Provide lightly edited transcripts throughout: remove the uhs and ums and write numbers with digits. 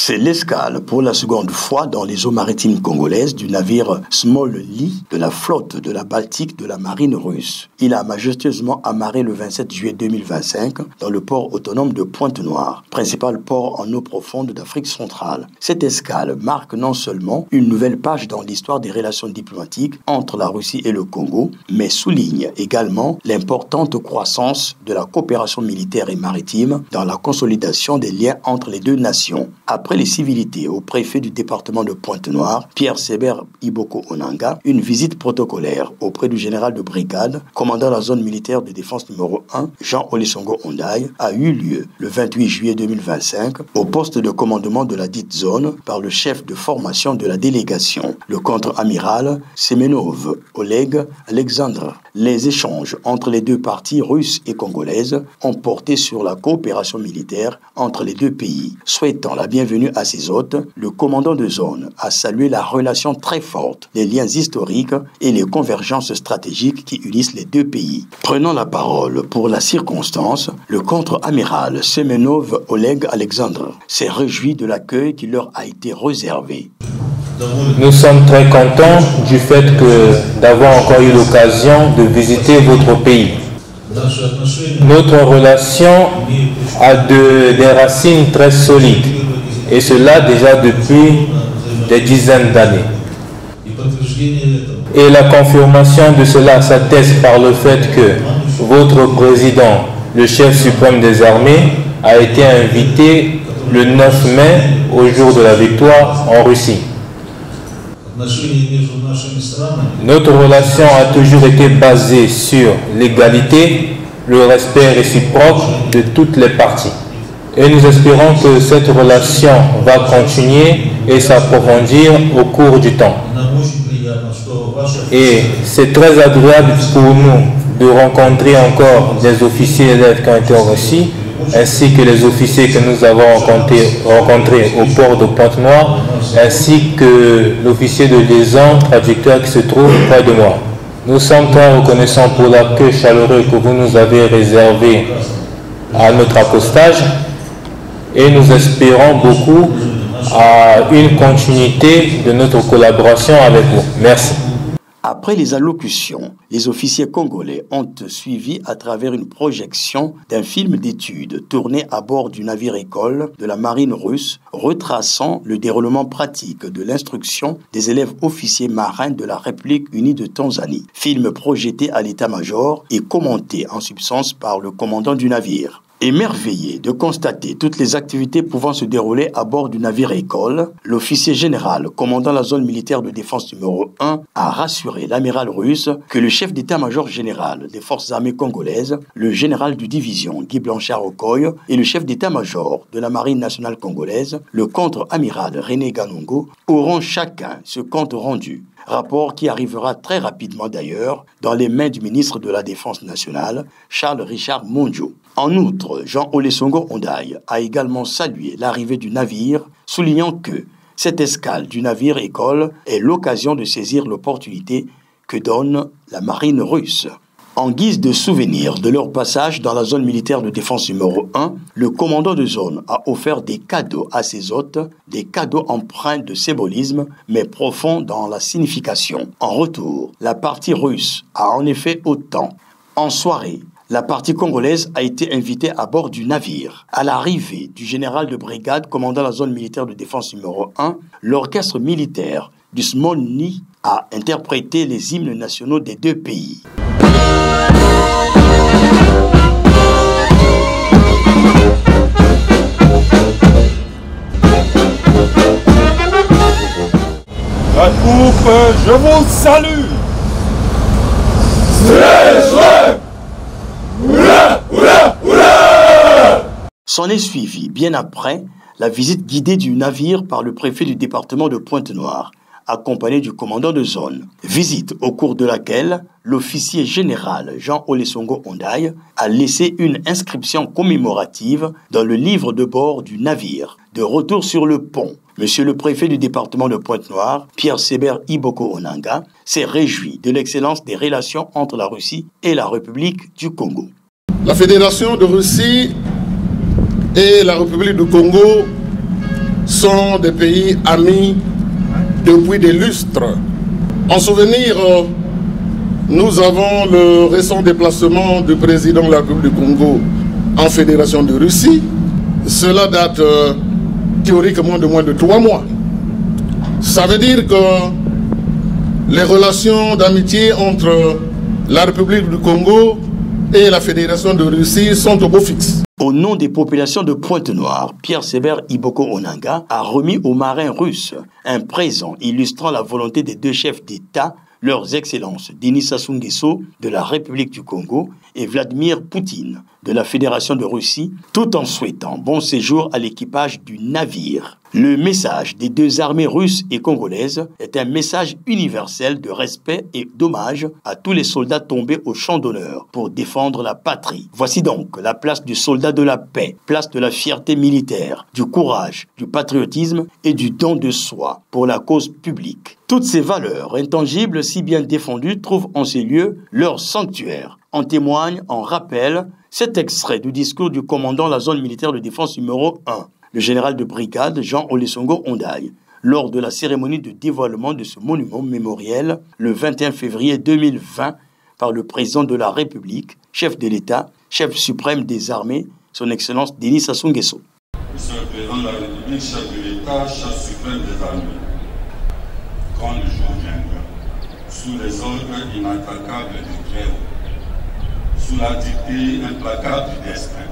C'est l'escale pour la seconde fois dans les eaux maritimes congolaises du navire Smolny de la flotte de la Baltique de la marine russe. Il a majestueusement amarré le 27 juillet 2025 dans le port autonome de Pointe-Noire, principal port en eau profonde d'Afrique centrale. Cette escale marque non seulement une nouvelle page dans l'histoire des relations diplomatiques entre la Russie et le Congo, mais souligne également l'importante croissance de la coopération militaire et maritime dans la consolidation des liens entre les deux nations. Après les civilités au préfet du département de Pointe-Noire, Pierre Sébert Iboko Onanga, une visite protocolaire auprès du général de brigade, commandant la zone militaire de défense numéro 1, Jean Olesongo Ondaye, a eu lieu le 28 juillet 2025 au poste de commandement de la dite zone par le chef de formation de la délégation, le contre-amiral Semenov Oleg Alexandre. Les échanges entre les deux parties russes et congolaises ont porté sur la coopération militaire entre les deux pays. Souhaitant la bienvenue à ses hôtes, le commandant de zone a salué la relation très forte, les liens historiques et les convergences stratégiques qui unissent les deux pays. Prenant la parole pour la circonstance, le contre-amiral Semenov Oleg Alexandre s'est réjoui de l'accueil qui leur a été réservé. Nous sommes très contents du fait d'avoir encore eu l'occasion de visiter votre pays. Notre relation a des racines très solides, et cela déjà depuis des dizaines d'années. Et la confirmation de cela s'atteste par le fait que votre président, le chef suprême des armées, a été invité le 9 mai, au jour de la victoire, en Russie. Notre relation a toujours été basée sur l'égalité, le respect réciproque de toutes les parties. Et nous espérons que cette relation va continuer et s'approfondir au cours du temps. Et c'est très agréable pour nous de rencontrer encore des officiers élèves qui ont été en Russie, ainsi que les officiers que nous avons rencontrés au port de Pointe-Noire, ainsi que l'officier de liaison traducteur qui se trouve près de moi. Nous sommes très reconnaissants pour l'accueil chaleureux que vous nous avez réservé à notre accostage et nous espérons beaucoup à une continuité de notre collaboration avec vous. Merci. Après les allocutions, les officiers congolais ont suivi à travers une projection d'un film d'études tourné à bord du navire-école de la marine russe, retraçant le déroulement pratique de l'instruction des élèves officiers marins de la République unie de Tanzanie. Film projeté à l'état-major et commenté en substance par le commandant du navire. Émerveillé de constater toutes les activités pouvant se dérouler à bord du navire-école, l'officier général commandant la zone militaire de défense numéro 1 a rassuré l'amiral russe que le chef d'état-major général des forces armées congolaises, le général de division Guy Blanchard-Okoye et le chef d'état-major de la marine nationale congolaise, le contre-amiral René Ganongo, auront chacun ce compte rendu. Rapport qui arrivera très rapidement d'ailleurs dans les mains du ministre de la Défense nationale, Charles Richard Monjo. En outre, Jean Olesongo Ondaye a également salué l'arrivée du navire, soulignant que cette escale du navire-école est l'occasion de saisir l'opportunité que donne la marine russe. En guise de souvenir de leur passage dans la zone militaire de défense numéro 1, le commandant de zone a offert des cadeaux à ses hôtes, des cadeaux empreints de symbolisme, mais profonds dans la signification. En retour, la partie russe a en effet autant. En soirée, la partie congolaise a été invitée à bord du navire. À l'arrivée du général de brigade commandant la zone militaire de défense numéro 1, l'orchestre militaire du Smolny a interprété les hymnes nationaux des deux pays. La troupe, je vous salue. S'en est suivi, bien après, la visite guidée du navire par le préfet du département de Pointe-Noire, accompagné du commandant de zone. Visite au cours de laquelle l'officier général Jean Olesongo Ondaye a laissé une inscription commémorative dans le livre de bord du navire. De retour sur le pont, Monsieur le préfet du département de Pointe-Noire, Pierre Sébert Iboko Onanga, s'est réjoui de l'excellence des relations entre la Russie et la République du Congo. La Fédération de Russie et la République du Congo sont des pays amis depuis des lustres. En souvenir, nous avons le récent déplacement du président de la République du Congo en Fédération de Russie. Cela date théoriquement de moins de 3 mois. Ça veut dire que les relations d'amitié entre la République du Congo et la Fédération de Russie sont au beau fixe. Au nom des populations de Pointe-Noire, Pierre Sévère Iboko Onanga a remis aux marins russes un présent illustrant la volonté des deux chefs d'État, leurs excellences Denis Sassou Nguesso de la République du Congo et Vladimir Poutine de la Fédération de Russie, tout en souhaitant bon séjour à l'équipage du navire. Le message des deux armées russes et congolaises est un message universel de respect et d'hommage à tous les soldats tombés au champ d'honneur pour défendre la patrie. Voici donc la place du soldat de la paix, place de la fierté militaire, du courage, du patriotisme et du don de soi pour la cause publique. Toutes ces valeurs intangibles si bien défendues trouvent en ces lieux leur sanctuaire. En témoigne, en rappel, cet extrait du discours du commandant de la zone militaire de défense numéro 1, le général de brigade Jean Olusegun Ondaye, lors de la cérémonie de dévoilement de ce monument mémoriel le 21 février 2020 par le président de la République, chef de l'État, chef suprême des armées, son Excellence Denis Sassou Nguesso. Monsieur le président de la République, chef de l'État, chef suprême des armées, quand le jour viendra, sous les ordres inattaquables du Très-Haut, sous la dictée implacable du destin,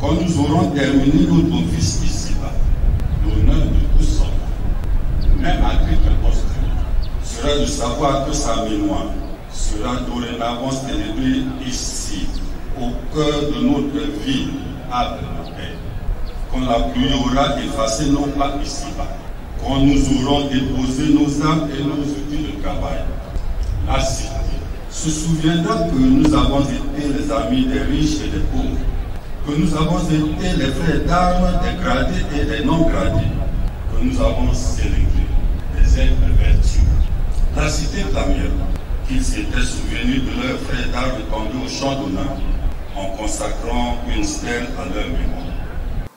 quand nous aurons terminé notre office ici-bas, l'honneur de tous hommes, même à titre posthume, sera de savoir que sa mémoire sera dorénavant célébrée ici, au cœur de notre ville, Havre de paix. Quand la pluie aura effacé nos pas ici-bas, quand nous aurons déposé nos armes et nos outils de travail, la cité se souviendra que nous avons été les amis des riches et des pauvres, que nous avons été les frères d'armes des gradés et des non-gradés, que nous avons célébré des êtres vertueux. La cité clamera qu'ils s'étaient souvenus de leurs frères d'armes tendus au champ d'honneur en consacrant une stèle à leur mémoire.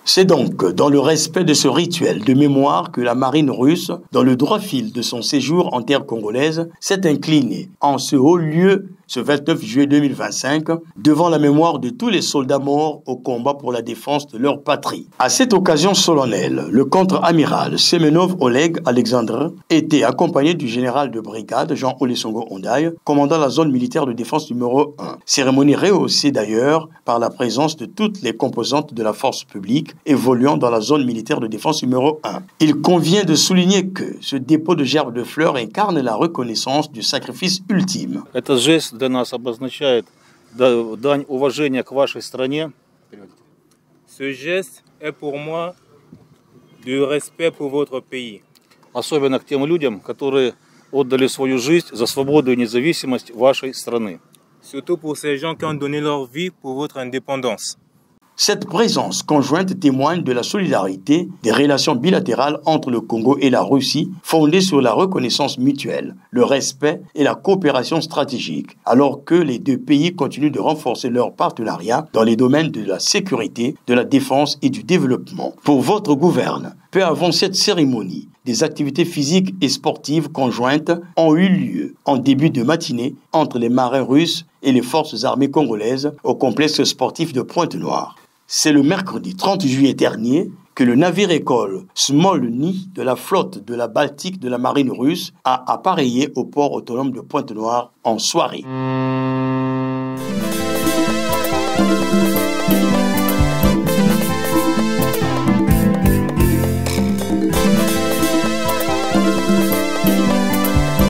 C'est donc dans le respect de ce rituel de mémoire que la marine russe, dans le droit fil de son séjour en terre congolaise, s'est inclinée en ce haut lieu, ce 29 juillet 2025, devant la mémoire de tous les soldats morts au combat pour la défense de leur patrie. À cette occasion solennelle, le contre-amiral Semenov Oleg Alexandre était accompagné du général de brigade Jean Olusegun Ondaye, commandant la zone militaire de défense numéro 1. Cérémonie rehaussée d'ailleurs par la présence de toutes les composantes de la force publique évoluant dans la zone militaire de défense numéro 1. Il convient de souligner que ce dépôt de gerbes de fleurs incarne la reconnaissance du sacrifice ultime. Этот жест для нас обозначает дань уважения к вашей стране. Ce geste est pour moi du respect pour votre pays. Особенно к тем людям, которые отдали свою жизнь за свободу и независимость вашей страны. Surtout pour ces gens qui ont donné leur vie pour votre indépendance. Cette présence conjointe témoigne de la solidarité des relations bilatérales entre le Congo et la Russie, fondées sur la reconnaissance mutuelle, le respect et la coopération stratégique, alors que les deux pays continuent de renforcer leur partenariat dans les domaines de la sécurité, de la défense et du développement. Pour votre gouverne, peu avant cette cérémonie, des activités physiques et sportives conjointes ont eu lieu en début de matinée entre les marins russes et les forces armées congolaises au complexe sportif de Pointe-Noire. C'est le mercredi 30 juillet dernier que le navire-école Smolny de la flotte de la Baltique de la marine russe a appareillé au port autonome de Pointe-Noire en soirée.